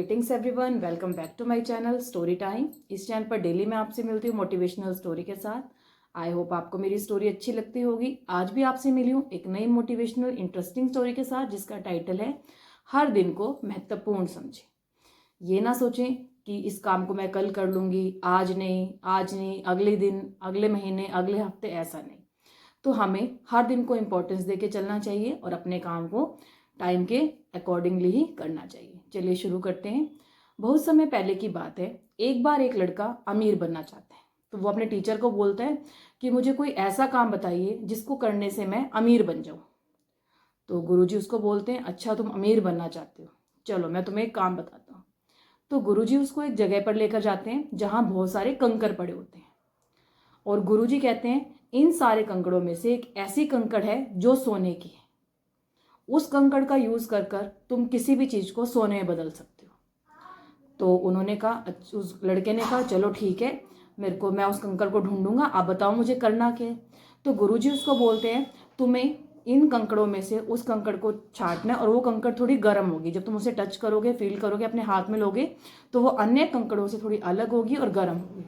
Greetings everyone, welcome back to my channel story time. इस channel पर daily मैं आपसे मिलती हूँ मोटिवेशनल स्टोरी के साथ। आई होप आपको मेरी स्टोरी अच्छी लगती होगी। आज भी आपसे मिली हूँ एक नई मोटिवेशनल इंटरेस्टिंग स्टोरी के साथ, जिसका टाइटल है हर दिन को महत्वपूर्ण समझें। ये ना सोचें कि इस काम को मैं कल कर लूँगी, आज नहीं, अगले दिन, अगले महीने, अगले हफ्ते, ऐसा नहीं। तो हमें हर दिन को इम्पोर्टेंस दे के चलना चाहिए और अपने काम को टाइम के अकॉर्डिंगली ही करना चाहिए। चलिए शुरू करते हैं। बहुत समय पहले की बात है, एक बार एक लड़का अमीर बनना चाहता है। तो वो अपने टीचर को बोलता है कि मुझे कोई ऐसा काम बताइए जिसको करने से मैं अमीर बन जाऊं। तो गुरुजी उसको बोलते हैं, अच्छा तुम अमीर बनना चाहते हो, चलो मैं तुम्हें एक काम बताता हूँ। तो गुरुजी उसको एक जगह पर लेकर जाते हैं जहाँ बहुत सारे कंकड़ पड़े होते हैं। और गुरुजी कहते हैं, इन सारे कंकड़ों में से एक ऐसी कंकड़ है जो सोने की है। उस कंकड़ का यूज कर कर तुम किसी भी चीज को सोने में बदल सकते हो। तो उन्होंने कहा, उस लड़के ने कहा, चलो ठीक है, मैं उस कंकड़ को ढूंढूंगा, आप बताओ मुझे करना क्या है। तो गुरुजी उसको बोलते हैं, तुम्हें इन कंकड़ों में से उस कंकड़ को छांटना है और वो कंकड़ थोड़ी गर्म होगी। जब तुम उसे टच करोगे, फील करोगे, अपने हाथ में लोगे, तो वो अन्य कंकड़ों से थोड़ी अलग होगी और गर्म होगी।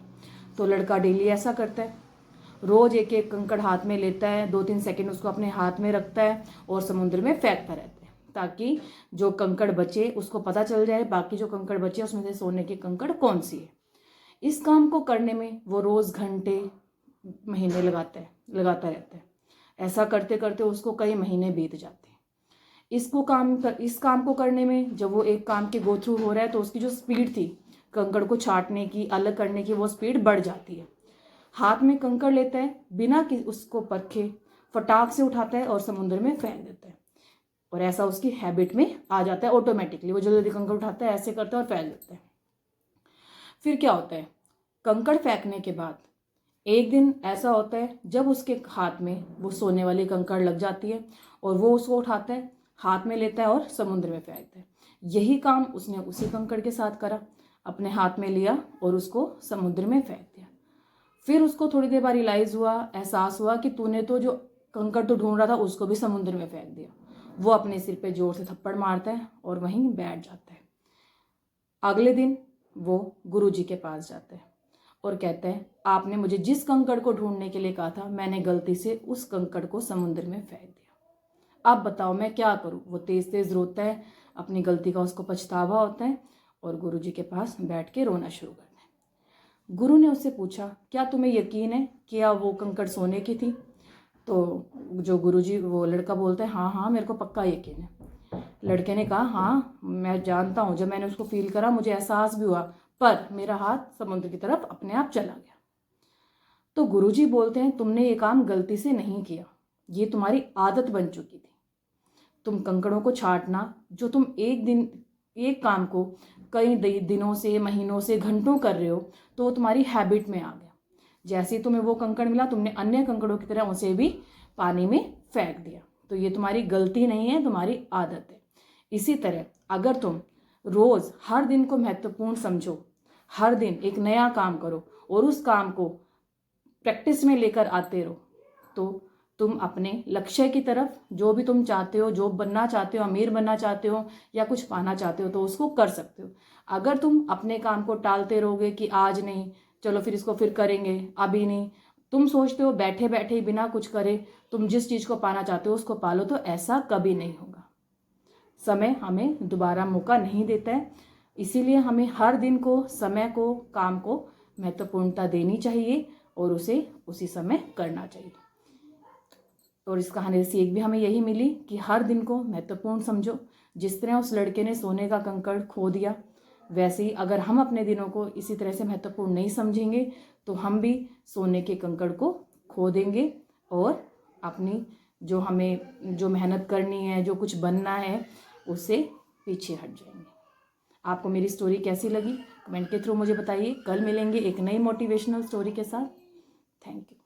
तो लड़का डेली ऐसा करता है, रोज एक एक कंकड़ हाथ में लेता है, 2-3 सेकंड उसको अपने हाथ में रखता है और समुद्र में फेंकता रहता है, ताकि जो कंकड़ बचे उसको पता चल जाए बाकी जो कंकड़ बचे उसमें से सोने की कंकड़ कौन सी है। इस काम को करने में वो रोज घंटे, महीने लगाता रहता है। ऐसा करते करते उसको कई महीने बीत जाते हैं। इस काम को करने में जब वो एक काम के गो थ्रू हो रहा है तो उसकी जो स्पीड थी कंकड़ को छांटने की, अलग करने की, वो स्पीड बढ़ जाती है। हाथ में कंकड़ लेता है, बिना कि उसको परखे फटाक से उठाता है और समुद्र में फेंक देता है। और ऐसा उसकी हैबिट में आ जाता है ऑटोमेटिकली। वो जल्दी जल्दी कंकड़ उठाता है, ऐसे करता है और फेंक देता है। फिर क्या होता है, कंकड़ फेंकने के बाद एक दिन ऐसा होता है जब उसके हाथ में वो सोने वाली कंकड़ लग जाती है और वो उसको उठाता है, हाथ में लेता है और समुद्र में फेंकता है। यही काम उसने उसी कंकड़ के साथ करा, अपने हाथ में लिया और उसको समुद्र में फेंक दिया। फिर उसको थोड़ी देर बाद रियलाइज हुआ, एहसास हुआ कि तूने तो जो कंकड़ तो ढूंढ रहा था उसको भी समुद्र में फेंक दिया। वो अपने सिर पे जोर से थप्पड़ मारता है और वहीं बैठ जाता है। अगले दिन वो गुरुजी के पास जाता है और कहता है, आपने मुझे जिस कंकड़ को ढूंढने के लिए कहा था, मैंने गलती से उस कंकड़ को समुद्र में फेंक दिया। अब बताओ मैं क्या करूं। वो तेज तेज रोता है, अपनी गलती का उसको पछतावा होता है और गुरुजी के पास बैठ के रोना शुरू करता है। गुरु ने उससे पूछा, क्या तुम्हें यकीन है कि वो कंकड़ सोने की थी? तो जो गुरुजी, वो लड़का बोलता है, हाँ हाँ मेरे को पक्का यकीन है। लड़के ने कहा, हाँ मैं जानता हूँ, जब मैंने उसको फील करा मुझे एहसास भी हुआ, पर मेरा हाथ समुद्र की तरफ अपने आप चला गया। तो गुरुजी बोलते हैं, तुमने ये काम गलती से नहीं किया, ये तुम्हारी आदत बन चुकी थी। तुम कंकड़ों को छांटना, जो तुम एक काम को कई दिनों से, महीनों से, घंटों कर रहे हो, तो वो तुम्हारी हैबिट में आ गया। जैसे ही तुम्हें वो कंकड़ मिला, तुमने अन्य कंकड़ों की तरह उसे भी पानी में फेंक दिया। तो ये तुम्हारी गलती नहीं है, तुम्हारी आदत है। इसी तरह अगर तुम रोज हर दिन को महत्वपूर्ण समझो, हर दिन एक नया काम करो और उस काम को प्रैक्टिस में लेकर आते रहो, तो तुम अपने लक्ष्य की तरफ, जो भी तुम चाहते हो, जो बनना चाहते हो, अमीर बनना चाहते हो या कुछ पाना चाहते हो, तो उसको कर सकते हो। अगर तुम अपने काम को टालते रहोगे कि आज नहीं, चलो फिर इसको फिर करेंगे, अभी नहीं, तुम सोचते हो बैठे बैठे ही बिना कुछ करे तुम जिस चीज को पाना चाहते हो उसको पालो, तो ऐसा कभी नहीं होगा। समय हमें दोबारा मौका नहीं देता है, इसीलिए हमें हर दिन को, समय को, काम को महत्वपूर्णता देनी चाहिए और उसे उसी समय करना चाहिए। और इस कहानी से सीख भी हमें यही मिली कि हर दिन को महत्वपूर्ण समझो। जिस तरह उस लड़के ने सोने का कंकड़ खो दिया, वैसे ही अगर हम अपने दिनों को इसी तरह से महत्वपूर्ण नहीं समझेंगे तो हम भी सोने के कंकड़ को खो देंगे और अपनी जो मेहनत करनी है, जो कुछ बनना है, उससे पीछे हट जाएंगे। आपको मेरी स्टोरी कैसी लगी कमेंट के थ्रू मुझे बताइए। कल मिलेंगे एक नई मोटिवेशनल स्टोरी के साथ। Thank you.